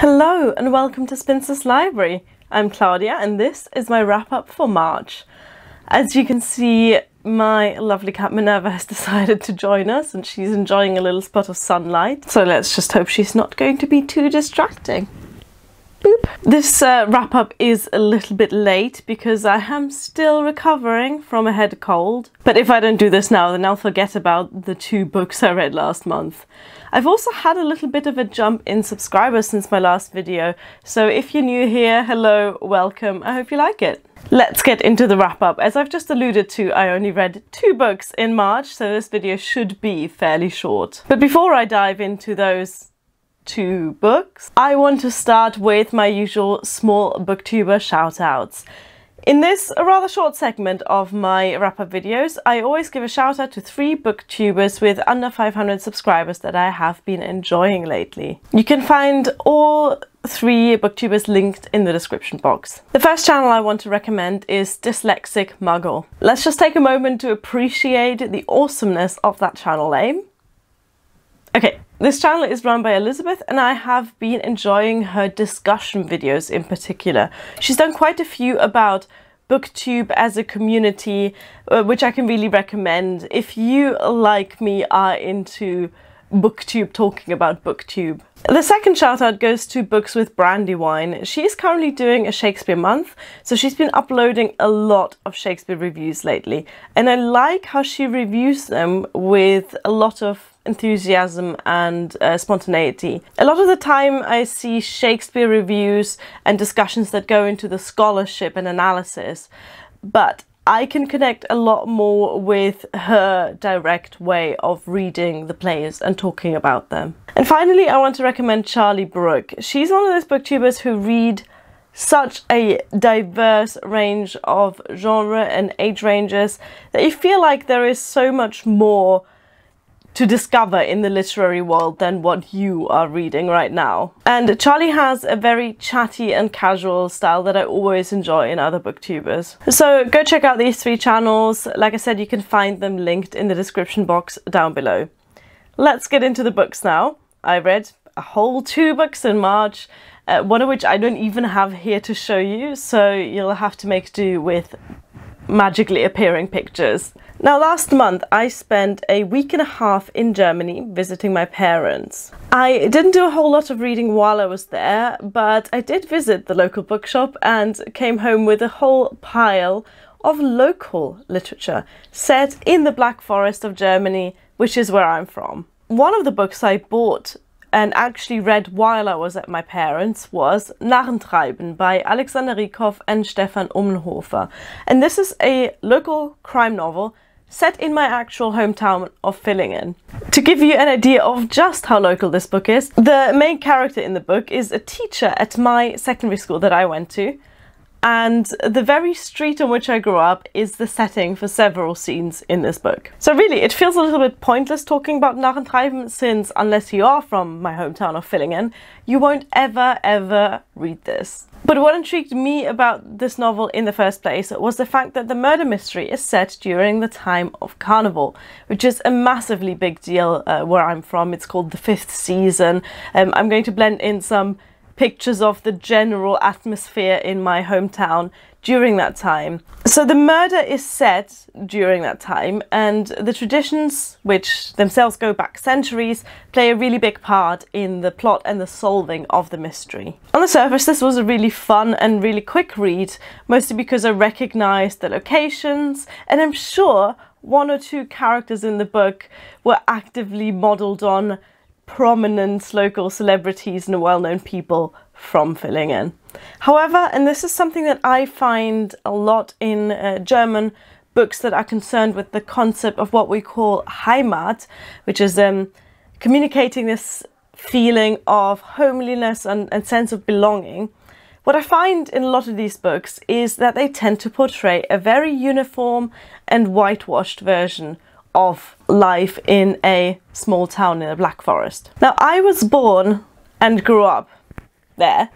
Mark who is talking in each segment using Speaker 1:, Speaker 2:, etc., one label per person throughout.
Speaker 1: Hello and welcome to Spinster's Library. I'm Claudia and this is my wrap-up for March. As you can see, my lovely cat Minerva has decided to join us and she's enjoying a little spot of sunlight. So let's just hope she's not going to be too distracting. Boop. This wrap-up is a little bit late because I am still recovering from a head cold. But if I don't do this now, then I'll forget about the 2 books I read last month. I've also had a little bit of a jump in subscribers since my last video, so if you're new here, hello, welcome, I hope you like it. Let's get into the wrap-up. As I've just alluded to, I only read 2 books in March, so this video should be fairly short. But before I dive into those 2 books, I want to start with my usual small booktuber shoutouts. In this rather short segment of my wrap-up videos, I always give a shout out to 3 booktubers with under 500 subscribers that I have been enjoying lately. You can find all 3 booktubers linked in the description box. The first channel I want to recommend is Dyslexic Muggle. Let's just take a moment to appreciate the awesomeness of that channel name. Okay, this channel is run by Elizabeth and I have been enjoying her discussion videos in particular. She's done quite a few about booktube as a community, which I can really recommend if you, like me, are into booktube, talking about booktube. The second shout out goes to Books with Brandywine. She's currently doing a Shakespeare month, so she's been uploading a lot of Shakespeare reviews lately, and I like how she reviews them with a lot of enthusiasm and spontaneity. A lot of the time I see Shakespeare reviews and discussions that go into the scholarship and analysis, but I can connect a lot more with her direct way of reading the plays and talking about them. And finally, I want to recommend Charlie Brooke. She's one of those booktubers who read such a diverse range of genre and age ranges that you feel like there is so much more to discover in the literary world than what you are reading right now. And Charlie has a very chatty and casual style that I always enjoy in other booktubers. So go check out these 3 channels. Like I said, you can find them linked in the description box down below. Let's get into the books now. I read a whole 2 books in March, one of which I don't even have here to show you, so you'll have to make do with magically appearing pictures. Now, last month I spent a week and a half in Germany visiting my parents. I didn't do a whole lot of reading while I was there, but I did visit the local bookshop and came home with a whole pile of local literature set in the Black Forest of Germany, which is where I'm from. One of the books I bought and actually read while I was at my parents' was Narrentreiben by Alexander Riekhoff and Stefan Ummenhofer. And this is a local crime novel set in my actual hometown of Villingen. To give you an idea of just how local this book is, the main character in the book is a teacher at my secondary school that I went to, and the very street on which I grew up is the setting for several scenes in this book. So really, it feels a little bit pointless talking about Narrentreiben, since unless you are from my hometown of Villingen, you won't ever read this. But what intrigued me about this novel in the first place was the fact that the murder mystery is set during the time of carnival, which is a massively big deal where I'm from. It's called the 5th season. I'm going to blend in some pictures of the general atmosphere in my hometown during that time. So the murder is set during that time, and the traditions, which themselves go back centuries, play a really big part in the plot and the solving of the mystery. On the surface, this was a really fun and really quick read, mostly because I recognized the locations, and I'm sure 1 or 2 characters in the book were actively modeled on prominent local celebrities and well-known people from Villingen. However, and this is something that I find a lot in German books that are concerned with the concept of what we call Heimat, which is communicating this feeling of homeliness and sense of belonging. What I find in a lot of these books is that they tend to portray a very uniform and whitewashed version of life in a small town in the Black Forest. Now, I was born and grew up there,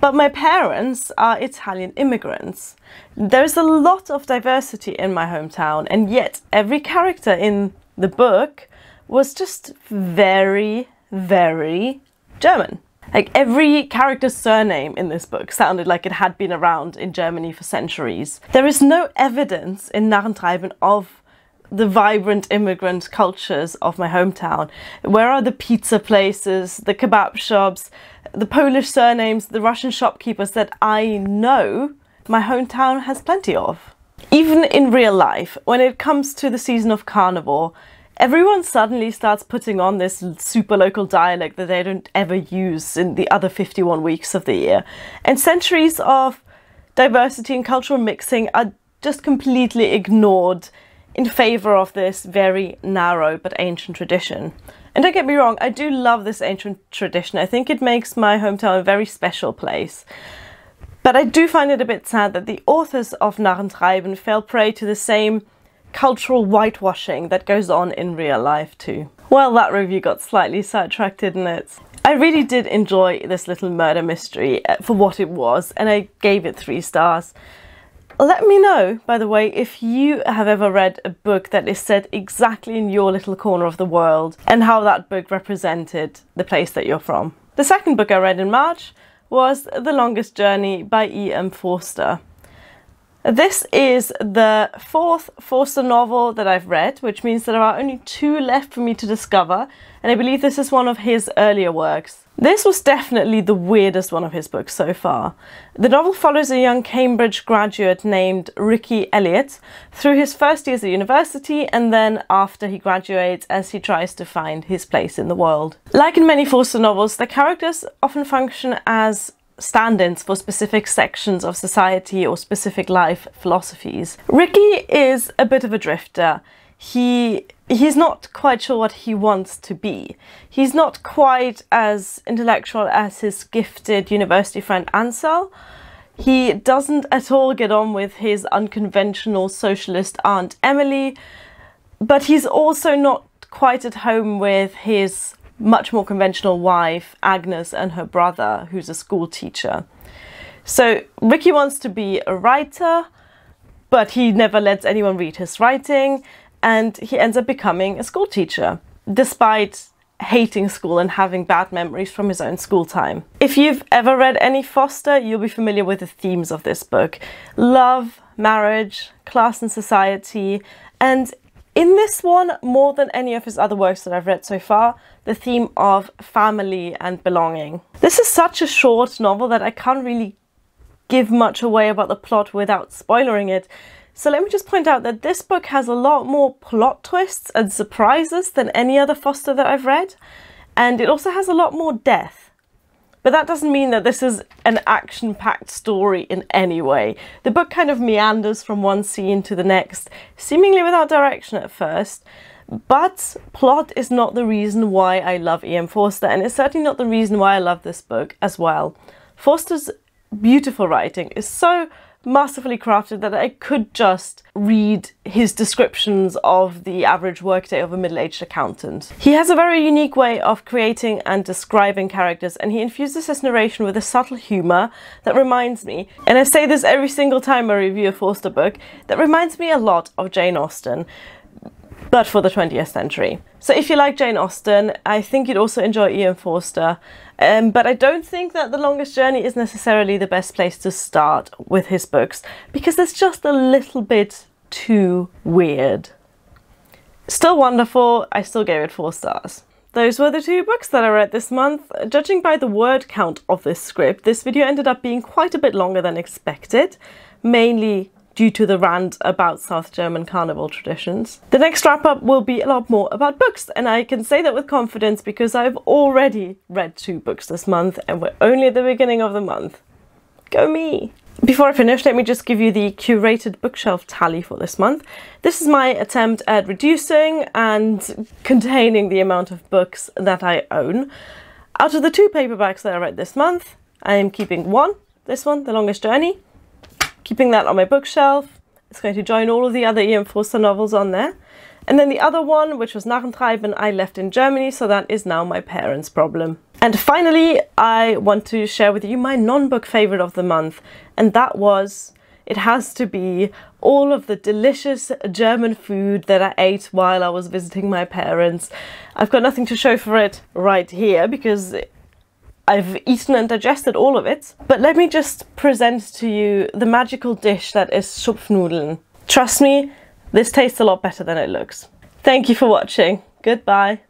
Speaker 1: but my parents are Italian immigrants. There's a lot of diversity in my hometown, and yet every character in the book was just very, very German. Like, every character's surname in this book sounded like it had been around in Germany for centuries. There is no evidence in Narrentreiben of the vibrant immigrant cultures of my hometown. Where are the pizza places, the kebab shops, the Polish surnames, the Russian shopkeepers that I know my hometown has plenty of? Even in real life, when it comes to the season of carnival, everyone suddenly starts putting on this super local dialect that they don't ever use in the other 51 weeks of the year. And centuries of diversity and cultural mixing are just completely ignored in favour of this very narrow but ancient tradition. And don't get me wrong, I do love this ancient tradition. I think it makes my hometown a very special place. But I do find it a bit sad that the authors of Narrentreiben fell prey to the same cultural whitewashing that goes on in real life too. Well, that review got slightly sidetracked, didn't it? I really did enjoy this little murder mystery for what it was, and I gave it 3 stars. Let me know, by the way, if you have ever read a book that is set exactly in your little corner of the world and how that book represented the place that you're from. The second book I read in March was The Longest Journey by Forster. This is the 4th Forster novel that I've read, which means that there are only 2 left for me to discover, and I believe this is one of his earlier works. This was definitely the weirdest one of his books so far. The novel follows a young Cambridge graduate named Ricky Elliott through his first years at university and then after he graduates as he tries to find his place in the world. Like in many Forster novels, the characters often function as stand-ins for specific sections of society or specific life philosophies. Ricky is a bit of a drifter. He's not quite sure what he wants to be. He's not quite as intellectual as his gifted university friend Ansel. He doesn't at all get on with his unconventional socialist aunt Emily, but he's also not quite at home with his much more conventional wife Agnes and her brother, who's a school teacher. So Ricky wants to be a writer, but he never lets anyone read his writing, and he ends up becoming a school teacher, despite hating school and having bad memories from his own school time. If you've ever read any Forster, you'll be familiar with the themes of this book. Love, marriage, class and society, and in this one, more than any of his other works that I've read so far, the theme of family and belonging. This is such a short novel that I can't really give much away about the plot without spoiling it. So let me just point out that this book has a lot more plot twists and surprises than any other Forster that I've read, and it also has a lot more death. But that doesn't mean that this is an action-packed story in any way. The book kind of meanders from one scene to the next, seemingly without direction at first, but plot is not the reason why I love Forster, and it's certainly not the reason why I love this book as well. Forster's beautiful writing is so masterfully crafted that I could just read his descriptions of the average workday of a middle-aged accountant. He has a very unique way of creating and describing characters, and he infuses his narration with a subtle humour that reminds me, and I say this every single time I review a Forster book, that reminds me a lot of Jane Austen, but for the 20th century. So if you like Jane Austen, I think you'd also enjoy Forster. But I don't think that The Longest Journey is necessarily the best place to start with his books, because it's just a little bit too weird. Still wonderful, I still gave it 4 stars. Those were the 2 books that I read this month. Judging by the word count of this script, this video ended up being quite a bit longer than expected, mainly due to the rant about South German carnival traditions. The next wrap-up will be a lot more about books, and I can say that with confidence because I've already read 2 books this month, and we're only at the beginning of the month. Go me! Before I finish, let me just give you the curated bookshelf tally for this month. This is my attempt at reducing and containing the amount of books that I own. Out of the 2 paperbacks that I read this month, I am keeping one, this one, The Longest Journey, keeping that on my bookshelf. It's going to join all of the other Forster novels on there. And then the other one, which was Narrentreiben, I left in Germany, so that is now my parents' problem. And finally, I want to share with you my non-book favourite of the month, and that was, it has to be, all of the delicious German food that I ate while I was visiting my parents. I've got nothing to show for it right here, because I've eaten and digested all of it. But let me just present to you the magical dish that is Schupfnudeln. Trust me, this tastes a lot better than it looks. Thank you for watching. Goodbye.